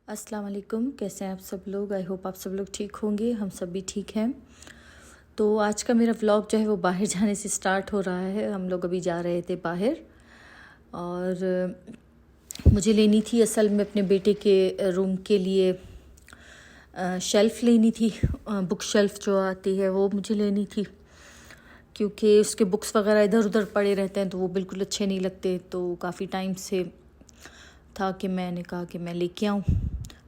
अस्सलाम वालेकुम। कैसे हैं आप सब लोग? आई होप आप सब लोग ठीक होंगे। हम सब भी ठीक हैं। तो आज का मेरा व्लॉग जो है वो बाहर जाने से स्टार्ट हो रहा है। हम लोग अभी जा रहे थे बाहर और मुझे लेनी थी असल में अपने बेटे के रूम के लिए शेल्फ़ लेनी थी। बुक शेल्फ़ जो आती है वो मुझे लेनी थी, क्योंकि उसके बुक्स वगैरह इधर उधर पड़े रहते हैं तो वो बिल्कुल अच्छे नहीं लगते। तो काफ़ी टाइम से था कि मैंने कहा कि मैं लेके आऊँ,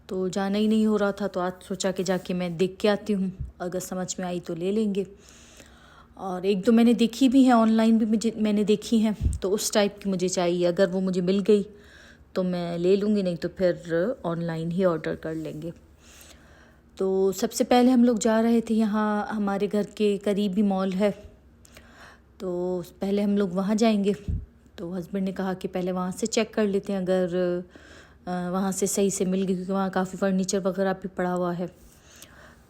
तो जाना ही नहीं हो रहा था। तो आज सोचा कि जाके मैं देख के आती हूँ, अगर समझ में आई तो ले लेंगे। और एक दो मैंने देखी भी हैं, ऑनलाइन भी मैंने देखी हैं, तो उस टाइप की मुझे चाहिए। अगर वो मुझे मिल गई तो मैं ले लूँगी, नहीं तो फिर ऑनलाइन ही ऑर्डर कर लेंगे। तो सबसे पहले हम लोग जा रहे थे, यहाँ हमारे घर के करीब ही मॉल है, तो पहले हम लोग वहाँ जाएंगे। तो हस्बैंड ने कहा कि पहले वहाँ से चेक कर लेते हैं, अगर वहाँ से सही से मिल गई, क्योंकि वहाँ काफ़ी फ़र्नीचर वगैरह भी पड़ा हुआ है।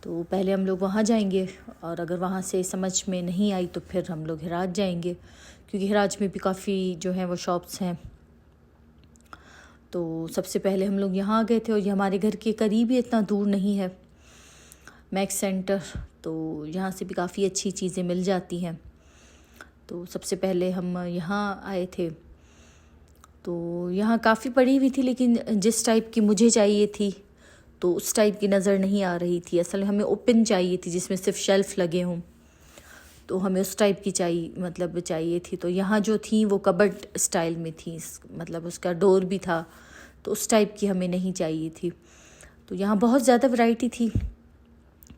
तो पहले हम लोग वहाँ जाएंगे और अगर वहाँ से समझ में नहीं आई तो फिर हम लोग हिराज जाएंगे, क्योंकि हिराज में भी काफ़ी जो है वो शॉप्स हैं। तो सबसे पहले हम लोग यहाँ आ गए थे और ये हमारे घर के करीब ही, इतना दूर नहीं है, मैक्स सेंटर। तो यहाँ से भी काफ़ी अच्छी चीज़ें मिल जाती हैं। तो सबसे पहले हम यहाँ आए थे, तो यहाँ काफ़ी पड़ी हुई थी, लेकिन जिस टाइप की मुझे चाहिए थी तो उस टाइप की नज़र नहीं आ रही थी। असल में हमें ओपन चाहिए थी, जिसमें सिर्फ शेल्फ़ लगे हों, तो हमें उस टाइप की चाहिए थी। तो यहाँ जो थी वो कबर्ड स्टाइल में थी, मतलब उसका डोर भी था, तो उस टाइप की हमें नहीं चाहिए थी। तो यहाँ बहुत ज़्यादा वैरायटी थी,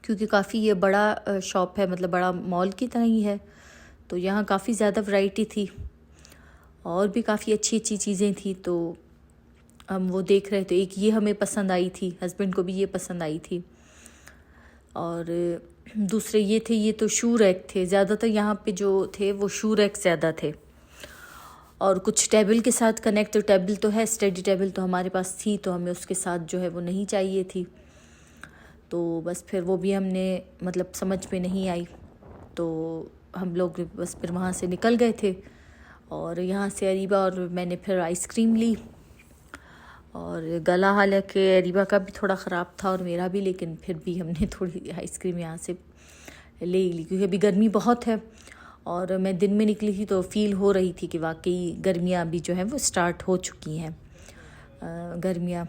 क्योंकि काफ़ी ये बड़ा शॉप है, मतलब बड़ा मॉल की तरह ही है। तो यहाँ काफ़ी ज़्यादा वैरायटी थी और भी काफ़ी अच्छी अच्छी चीज़ें थी। तो हम वो देख रहे थे, एक ये हमें पसंद आई थी, हस्बैंड को भी ये पसंद आई थी। और दूसरे ये थे, ये तो शू रैक थे ज़्यादातर यहाँ पे जो थे, वो शू रैक ज़्यादा थे। और कुछ टेबल के साथ कनेक्ट, तो टेबल तो है, स्टडी टेबल तो हमारे पास थी, तो हमें उसके साथ जो है वो नहीं चाहिए थी। तो बस फिर वो भी हमने मतलब समझ में नहीं आई, तो हम लोग बस फिर वहाँ से निकल गए थे। और यहाँ से अरीबा और मैंने फिर आइसक्रीम ली, और गला हालांकि अरीबा का भी थोड़ा ख़राब था और मेरा भी, लेकिन फिर भी हमने थोड़ी आइसक्रीम यहाँ से ले ली, क्योंकि अभी गर्मी बहुत है। और मैं दिन में निकली थी तो फ़ील हो रही थी कि वाकई गर्मियाँ अभी जो हैं वो स्टार्ट हो चुकी हैं, गर्मियाँ।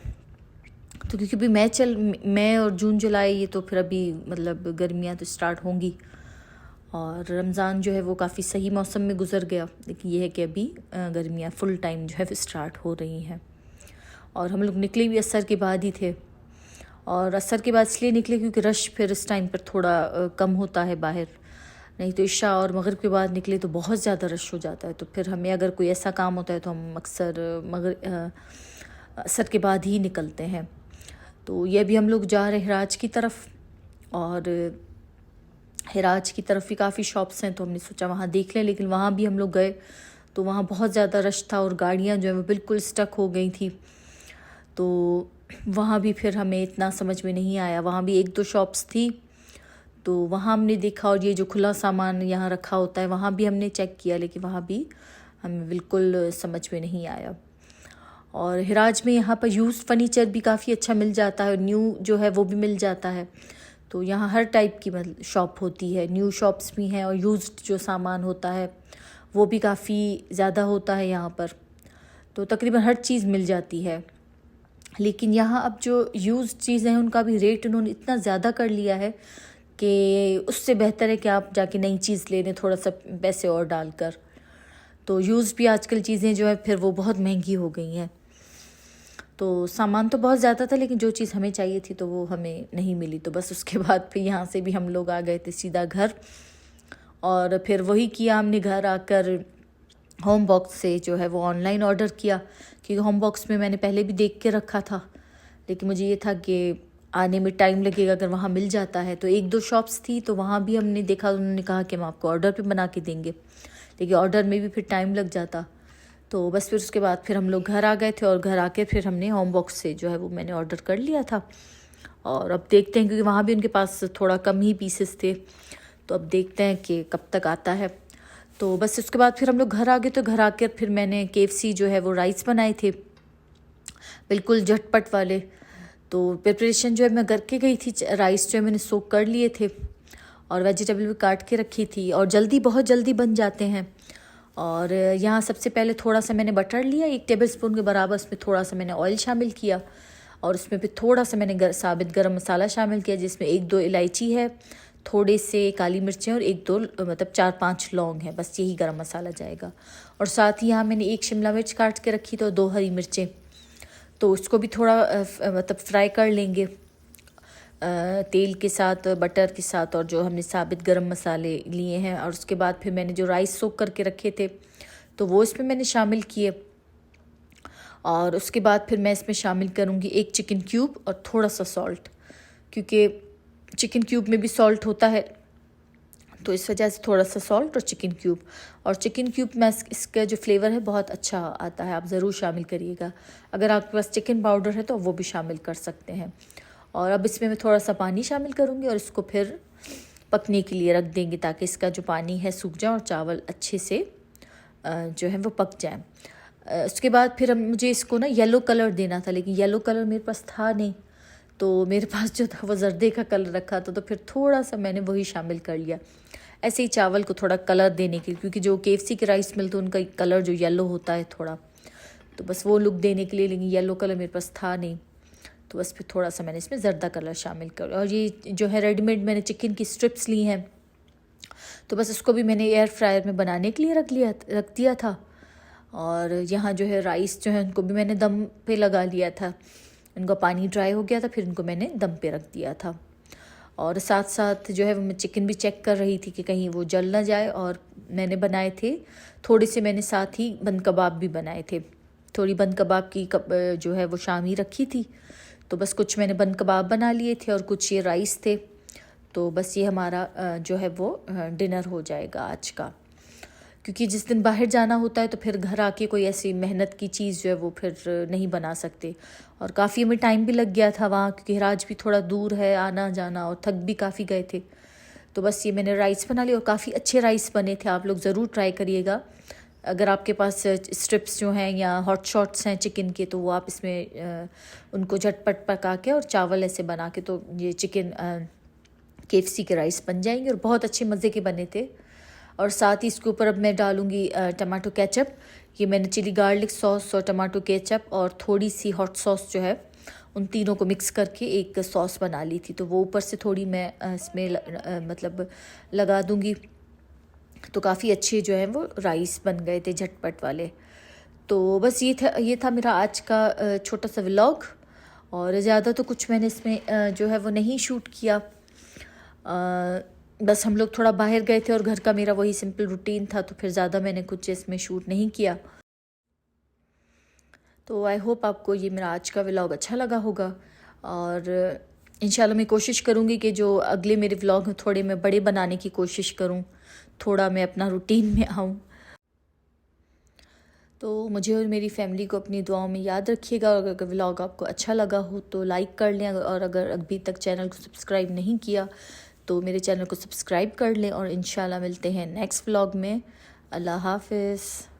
तो क्योंकि अभी मई और जून जुलाई, ये तो फिर अभी मतलब गर्मियाँ तो स्टार्ट होंगी। और रमज़ान जो है वो काफ़ी सही मौसम में गुज़र गया, लेकिन ये है कि अभी गर्मियाँ फुल टाइम जो है वो स्टार्ट हो रही हैं। और हम लोग निकले भी असर के बाद ही थे, और असर के बाद इसलिए निकले क्योंकि रश फिर इस टाइम पर थोड़ा कम होता है बाहर, नहीं तो इशा और मगरिब के बाद निकले तो बहुत ज़्यादा रश हो जाता है। तो फिर हमें अगर कोई ऐसा काम होता है तो हम अक्सर असर के बाद ही निकलते हैं। तो ये भी हम लोग जा रहे हैं हिराज की तरफ, और हिराज की तरफ भी काफ़ी शॉप्स हैं, तो हमने सोचा वहाँ देख लें। लेकिन वहाँ भी हम लोग गए तो वहाँ बहुत ज़्यादा रश था और गाड़ियाँ जो है वो बिल्कुल स्टक हो गई थी। तो वहाँ भी फिर हमें इतना समझ में नहीं आया। वहाँ भी एक दो शॉप्स थी, तो वहाँ हमने देखा, और ये जो खुला सामान यहाँ रखा होता है वहाँ भी हमने चेक किया, लेकिन वहाँ भी हमें बिल्कुल समझ में नहीं आया। और हिराज में यहाँ पर यूज़ फर्नीचर भी काफ़ी अच्छा मिल जाता है, और न्यू जो है वो भी मिल जाता है। तो यहाँ हर टाइप की मतलब शॉप होती है, न्यू शॉप्स भी हैं, और यूज्ड जो सामान होता है वो भी काफ़ी ज़्यादा होता है यहाँ पर। तो तकरीबन हर चीज़ मिल जाती है। लेकिन यहाँ अब जो यूज़ चीज़ें हैं उनका भी रेट उन्होंने इतना ज़्यादा कर लिया है कि उससे बेहतर है कि आप जाके नई चीज़ ले लें, थोड़ा सा पैसे और डालकर। तो यूज़ भी आजकल चीज़ें जो है फिर वो बहुत महंगी हो गई हैं। तो सामान तो बहुत ज़्यादा था, लेकिन जो चीज़ हमें चाहिए थी तो वो हमें नहीं मिली। तो बस उसके बाद फिर यहाँ से भी हम लोग आ गए थे सीधा घर, और फिर वही किया हमने, घर आकर होम बॉक्स से जो है वो ऑनलाइन ऑर्डर किया, क्योंकि होम बॉक्स में मैंने पहले भी देख के रखा था, लेकिन मुझे ये था कि आने में टाइम लगेगा, अगर वहाँ मिल जाता है। तो एक दो शॉप्स थी तो वहाँ भी हमने देखा, उन्होंने कहा कि हम आपको ऑर्डर पे बना के देंगे, लेकिन ऑर्डर में भी फिर टाइम लग जाता। तो बस फिर उसके बाद फिर हम लोग घर आ गए थे, और घर आके फिर हमने होम बॉक्स से जो है वो मैंने ऑर्डर कर लिया था। और अब देखते हैं, क्योंकि वहाँ भी उनके पास थोड़ा कम ही पीसेस थे, तो अब देखते हैं कि कब तक आता है। तो बस उसके बाद फिर हम लोग घर आ गए। तो घर आकर फिर मैंने KFC जो है वो राइस बनाए थे, बिल्कुल झटपट वाले। तो प्रिपरेशन जो है मैं करके गई थी, राइस जो है मैंने सोक कर लिए थे और वेजिटेबल भी काट के रखी थी और बहुत जल्दी बन जाते हैं। और यहाँ सबसे पहले थोड़ा सा मैंने बटर लिया, 1 टेबलस्पून के बराबर, उसमें थोड़ा सा मैंने ऑयल शामिल किया और उसमें फिर थोड़ा सा मैंने साबित गरम मसाला शामिल किया, जिसमें 1-2 इलायची है, थोड़े से काली मिर्चें और 1-2 मतलब 4-5 लौंग है, बस यही गरम मसाला जाएगा। और साथ ही यहाँ मैंने 1 शिमला मिर्च काट के रखी तो 2 हरी मिर्चें, तो उसको भी थोड़ा मतलब फ्राई कर लेंगे तेल के साथ, बटर के साथ, और जो हमने साबित गरम मसाले लिए हैं। और उसके बाद फिर मैंने जो राइस सोक करके रखे थे तो वो इसमें मैंने शामिल किए। और उसके बाद फिर मैं इसमें शामिल करूँगी 1 चिकन क्यूब और थोड़ा सा सॉल्ट, क्योंकि चिकन क्यूब में भी सॉल्ट होता है, तो इस वजह से थोड़ा सा सॉल्ट और चिकन क्यूब। और चिकन क्यूब में इसका जो फ्लेवर है बहुत अच्छा आता है, आप ज़रूर शामिल करिएगा। अगर आपके पास चिकन पाउडर है तो वो भी शामिल कर सकते हैं। और अब इसमें मैं थोड़ा सा पानी शामिल करूँगी और इसको फिर पकने के लिए रख देंगे, ताकि इसका जो पानी है सूख जाए और चावल अच्छे से जो है वो पक जाए। उसके बाद फिर मुझे इसको ना येलो कलर देना था, लेकिन येलो कलर मेरे पास था नहीं, तो मेरे पास जो था वो जर्दे का कलर रखा था, तो फिर थोड़ा सा मैंने वही शामिल कर लिया, ऐसे ही चावल को थोड़ा कलर देने के लिए, क्योंकि जो KFC के राइस मिलते हैं उनका कलर जो येलो होता है थोड़ा, तो बस वो लुक देने के लिए। लेकिन येलो कलर मेरे पास था नहीं, तो बस फिर थोड़ा सा मैंने इसमें जर्दा कलर शामिल कर। और ये जो है रेडीमेड मैंने चिकन की स्ट्रिप्स ली हैं, तो बस इसको भी मैंने एयर फ्रायर में बनाने के लिए रख दिया था। और यहाँ जो है राइस जो है उनको भी मैंने दम पे लगा लिया था, इनका पानी ड्राई हो गया था, फिर इनको मैंने दम पे रख दिया था। और साथ साथ जो है वो मैं चिकन भी चेक कर रही थी कि कहीं वो जल ना जाए। और मैंने बनाए थे थोड़े से, मैंने साथ ही बंद कबाब भी बनाए थे, थोड़ी बंद कबाब की जो है वो शामी रखी थी, तो बस कुछ मैंने बंद कबाब बना लिए थे और कुछ ये राइस थे। तो बस ये हमारा जो है वो डिनर हो जाएगा आज का, क्योंकि जिस दिन बाहर जाना होता है तो फिर घर आके कोई ऐसी मेहनत की चीज़ जो है वो फिर नहीं बना सकते। और काफ़ी हमें टाइम भी लग गया था वहाँ, क्योंकि हिराज भी थोड़ा दूर है आना जाना, और थक भी काफ़ी गए थे। तो बस ये मैंने राइस बना लिए और काफ़ी अच्छे राइस बने थे, आप लोग ज़रूर ट्राई करिएगा। अगर आपके पास स्ट्रिप्स जो हैं या हॉट शॉट्स हैं चिकन के, तो वो आप इसमें उनको झटपट पका के और चावल ऐसे बना के, तो ये चिकन KFC के राइस बन जाएंगे और बहुत अच्छे मज़े के बने थे। और साथ ही इसके ऊपर अब मैं डालूँगी टमाटो केचप। ये मैंने चिली गार्लिक सॉस और टमाटो केचप और थोड़ी सी हॉट सॉस जो है, उन तीनों को मिक्स करके एक सॉस बना ली थी, तो वो ऊपर से थोड़ी मैं इसमें मतलब लगा दूँगी। तो काफ़ी अच्छे जो है वो राइस बन गए थे झटपट वाले। तो बस ये था मेरा आज का छोटा सा व्लॉग, और ज़्यादा तो कुछ मैंने इसमें जो है वो नहीं शूट किया। बस हम लोग थोड़ा बाहर गए थे और घर का मेरा वही सिंपल रूटीन था, तो फिर ज़्यादा मैंने कुछ इसमें शूट नहीं किया। तो आई होप आपको ये मेरा आज का व्लॉग अच्छा लगा होगा, और इंशाल्लाह मैं कोशिश करूँगी कि जो अगले मेरे व्लॉग हैं थोड़े मैं बड़े बनाने की कोशिश करूँ, थोड़ा मैं अपना रूटीन में आऊँ। तो मुझे और मेरी फैमिली को अपनी दुआओं में याद रखिएगा। और अगर व्लॉग आपको अच्छा लगा हो तो लाइक कर लें, और अगर अभी तक चैनल को सब्सक्राइब नहीं किया तो मेरे चैनल को सब्सक्राइब कर लें। और इंशाल्लाह मिलते हैं नेक्स्ट व्लॉग में। अल्लाह हाफ़िज़।